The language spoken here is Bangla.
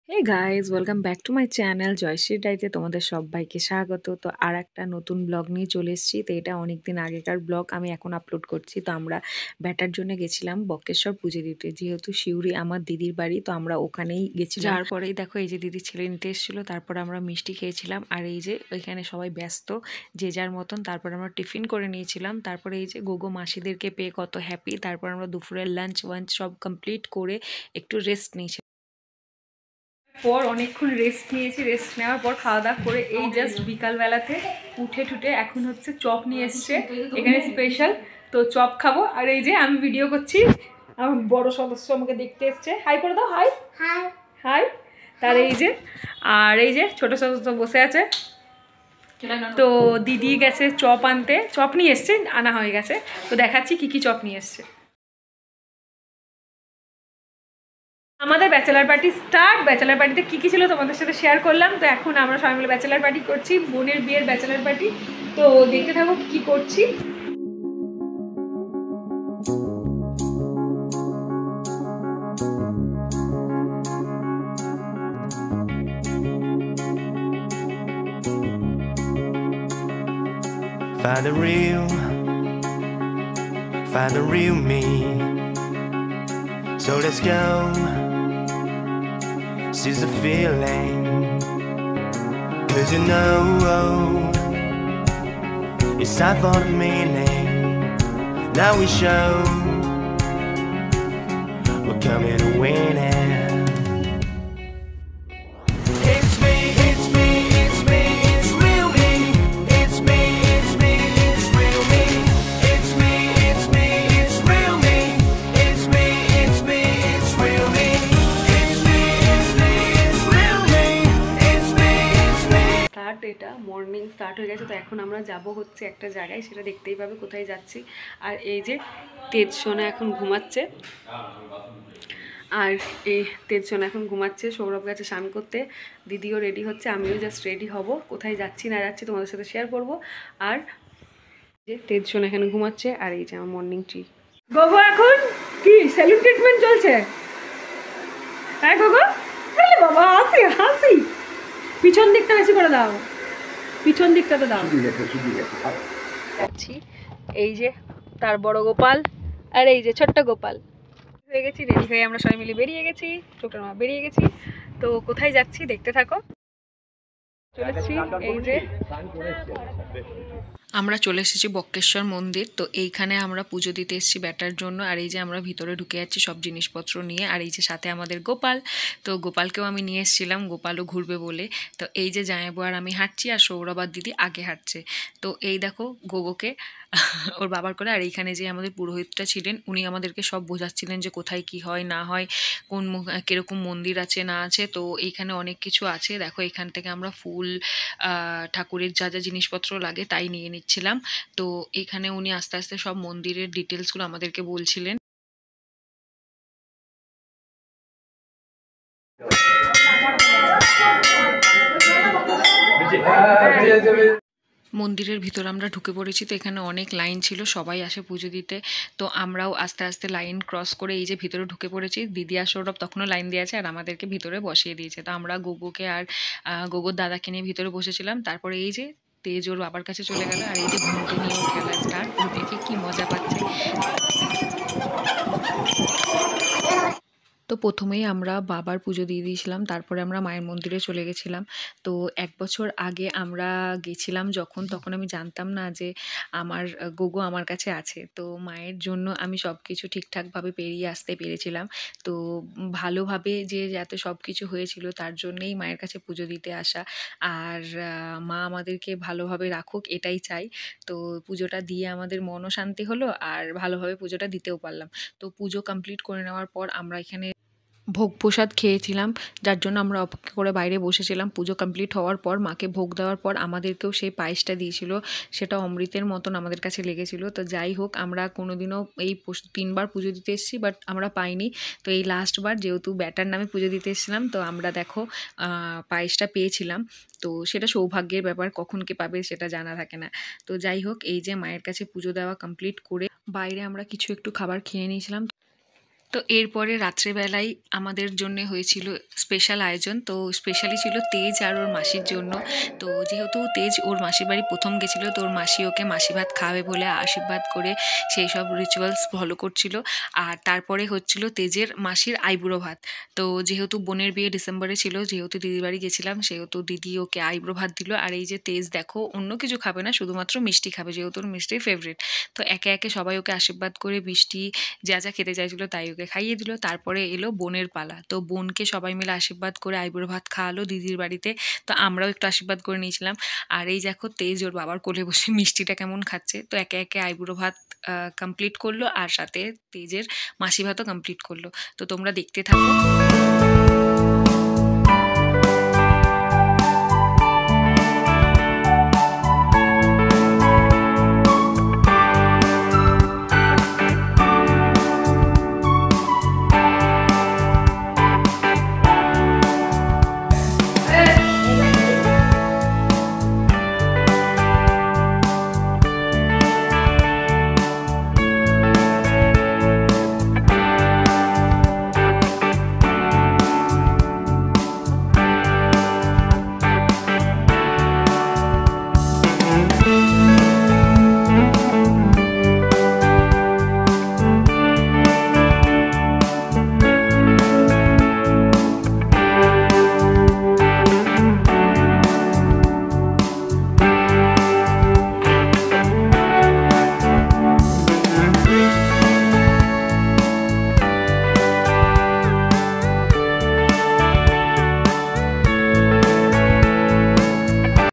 Hey guys welcome back to my channel Joyshree ডাইতে তোমাদের সবাইকে স্বাগত। তো আর একটা নতুন ব্লগ নিয়ে চলে এসেছি। তো এটা অনেকদিন আগেকার ব্লগ আমি এখন আপলোড করছি। তো আমরা ব্যাটার জন্য গেছিলাম বক্রেশ্বর পুজো দিতে, যেহেতু শিউরি আমার দিদির বাড়ি, তো আমরা ওখানেই গেছিলাম। যার পরেই দেখো এই যে দিদির ছেলে নিতে এসেছিলো, তারপর আমরা মিষ্টি খেয়েছিলাম। আর এই যে ওইখানে সবাই ব্যস্ত যে যার মতন। তারপর আমরা টিফিন করে নিয়েছিলাম। তারপরে এই যে গোগো মাসিদেরকে পেয়ে কত হ্যাপি। তারপর আমরা দুপুরের লাঞ্চ ওয়াঞ্চ সব কমপ্লিট করে একটু রেস্ট নিয়েছি। পর অনেকক্ষণ রেস্ট নিয়েছি। রেস্ট নেওয়ার পর খাওয়া দাওয়া করে এই জাস্ট বিকালবেলাতে উঠে ঠুটে এখন হচ্ছে চপ নিয়ে এসছে এখানে স্পেশাল। তো চপ খাবো। আর এই যে আমি ভিডিও করছি, আমার বড় সদস্য আমাকে দেখতে এসছে। হাই করে দাও। High high high. তার এই যে আর এই যে ছোট সদস্য বসে আছে। তো দিদি গেছে চপ আনতে, চপ নিয়ে এসছে, আনা হয়ে গেছে। তো দেখাচ্ছি কি কি চপ নিয়ে এসছে। আমাদের ব্যাচেলার পার্টি স্টার্ট। ব্যাচেলার পার্টিতে কী কী ছিল তোমাদের সাথে শেয়ার করলাম। তো এখন আমরা সবাই মিলে ব্যাচেলার পার্টি করছি, বোনের বিয়ের ব্যাচেলার পার্টি। তো দেখতে থাকো কী করছি। Find the real me. So let's go. Seize the feeling. 'Cause you know it's time for the meaning. Now we show we're coming to win it. It's me, it's me, it's me, it's real me. It's me, it's me, it's real me. It's me, it's me, it's real me. It's me, it's me, it's real me. It's me, it's me, it's real me. It's me, it's me. Start, এটা মর্নিং স্টার্ট হয়ে গেছে। তো এখন আমরা যাব হচ্ছে একটা জায়গায়, সেটা দেখতেই পাবে কোথায় যাচ্ছি। আর এই যে তেজসোনা এখন ঘুমাচ্ছে, আর এই তেজসোনা এখন ঘুমাচ্ছে। সৌরভ গেছে স্নান করতে, দিদিও রেডি হচ্ছে, আমিও জাস্ট রেডি হব। কোথায় যাচ্ছি না যাচ্ছি তোমাদের সাথে শেয়ার করব। আর যে তেজসোনা এখানে ঘুমাচ্ছে, আর এই যে আমার মর্নিং ট্রি। গোগো এখন কি সেলুন ট্রিটমেন্ট চলছে? হ্যাঁ গোগো, বাবা হাসি হাসি। পিছন দিকটা বেশি করে দাও, পিছন দিকটা তো দাও। যাচ্ছি, এই যে তার বড় গোপাল, আর এই যে ছোট্ট গোপাল। হয়ে গেছি, রেডি হয়ে আমরা সবাই মিলে বেরিয়ে গেছি, ছোট্ট মা বেরিয়ে গেছি। তো কোথায় যাচ্ছি দেখতে থাকো। চলেছি এই যে আমরা চলে এসেছি বক্রেশ্বর মন্দির। তো এইখানে আমরা পুজো দিতে এসেছি ব্যাটার জন্য। আর এই যে আমরা ভিতরে ঢুকে যাচ্ছি সব জিনিসপত্র নিয়ে। আর এই যে সাথে আমাদের গোপাল, তো গোপালকেও আমি নিয়ে এসেছিলাম, গোপালও ঘুরবে বলে। তো এই যে জামাইবু আর আমি হাঁটছি, আর সৌরভ আর দিদি আগে হাঁটছে। তো এই দেখো গোগোকে ওর বাবার করে। আর এইখানে যে আমাদের পুরোহিতটা ছিলেন, উনি আমাদেরকে সব বোঝাচ্ছিলেন যে কোথায় কি হয় না হয়, কোন কীরকম মন্দির আছে না আছে। তো এইখানে অনেক কিছু আছে, দেখো এখান থেকে আমরা ফুল, ঠাকুরের যা যা জিনিসপত্র লাগে তাই নিয়ে নিচ্ছিলাম। তো এখানে উনি আস্তে আস্তে সব মন্দিরের ডিটেলসগুলো আমাদেরকে বলছিলেন। মন্দিরের ভিতর আমরা ঢুকে পড়েছি। তো এখানে অনেক লাইন ছিল, সবাই আসে পুজো দিতে। তো আমরাও আস্তে আস্তে লাইন ক্রস করে এই যে ভিতরে ঢুকে পড়েছি। দিদি আর সৌরভ তখনও লাইন দিয়ে আছে, আর আমাদেরকে ভিতরে বসিয়ে দিয়েছে। তো আমরা গোগোকে আর গোগোর দাদাকে নিয়ে ভিতরে বসেছিলাম। তারপরে এই যে তেজ ওর বাবার কাছে চলে গেল, আর এই যে ঘুমটে নিয়ে খেলা স্টার্ট। ও দেখে কি মজা পাচ্ছে। তো প্রথমেই আমরা বাবার পুজো দিয়ে দিয়েছিলাম, তারপরে আমরা মায়ের মন্দিরে চলে গেছিলাম। তো ১ বছর আগে আমরা গেছিলাম যখন, তখন আমি জানতাম না যে আমার গোগো আমার কাছে আছে। তো মায়ের জন্য আমি সব কিছু ঠিকঠাকভাবে পেরিয়ে আসতে পেরেছিলাম। তো ভালোভাবে যে যাতে সব কিছু হয়েছিল, তার জন্যেই মায়ের কাছে পুজো দিতে আসা। আর মা আমাদেরকে ভালোভাবে রাখুক এটাই চাই। তো পুজোটা দিয়ে আমাদের মনও শান্তি হলো, আর ভালোভাবে পুজোটা দিতেও পারলাম। তো পুজো কমপ্লিট করে নেওয়ার পর আমরা এখানে ভোগ প্রসাদ খেয়েছিলাম, যার জন্য আমরা অপেক্ষা করে বাইরে বসেছিলাম। পুজো কমপ্লিট হওয়ার পর মাকে ভোগ দেওয়ার পর আমাদেরকেও সেই পায়েসটা দিয়েছিল, সেটা অমৃতের মতন আমাদের কাছে লেগেছিল। তো যাই হোক, আমরা কোনোদিনও এই 3বার পুজো দিতে এসেছি, বাট আমরা পাইনি। তো এই লাস্টবার যেহেতু ব্যাটার নামে পুজো দিতে এসেছিলাম, তো আমরা দেখো পায়েসটা পেয়েছিলাম। তো সেটা সৌভাগ্যের ব্যাপার, কখন কে পাবে সেটা জানা থাকে না। তো যাই হোক, এই যে মায়ের কাছে পুজো দেওয়া কমপ্লিট করে বাইরে আমরা কিছু একটু খাবার খেয়ে নিয়েছিলাম। তো এরপরে রাত্রেবেলায় আমাদের জন্য হয়েছিল স্পেশাল আয়োজন। তো স্পেশালি ছিল তেজ আর ওর মাসির জন্য। তো যেহেতু তেজ ওর মাসির বাড়ি প্রথম গেছিলো, তো ওর মাসি ওকে মাসি ভাত খাওয়াবে বলে আশীর্বাদ করে সেই সব রিচুয়ালস ফলো করছিল। আর তারপরে হচ্ছিল তেজের মাসির আইবুড়ো ভাত। তো যেহেতু বোনের বিয়ে ডিসেম্বরে ছিল, যেহেতু দিদির বাড়ি গেছিলাম, সেহেতু দিদি ওকে আইবুড়ো ভাত দিল। আর এই যে তেজ দেখো অন্য কিছু খাবে না, শুধুমাত্র মিষ্টি খাবে, যেহেতু ওর মিষ্টি ফেভারিট। তো একে একে সবাই ওকে আশীর্বাদ করে মিষ্টি যা যা খেতে চাইছিল তাই ওকে খাইয়ে দিল। তারপরে এলো বোনের পালা। তো বোনকে সবাই মিলে আশীর্বাদ করে আইবুড়ো ভাত খাওয়ালো দিদির বাড়িতে। তো আমরাও একটু আশীর্বাদ করে নিয়েছিলাম। আর এই দেখো তেজ ওর বাবার কোলে বসে মিষ্টিটা কেমন খাচ্ছে। তো একে একে আইবুড়ো ভাত কমপ্লিট করলো, আর সাথে তেজের মাসি ভাতও কমপ্লিট করলো। তো তোমরা দেখতে থাকো।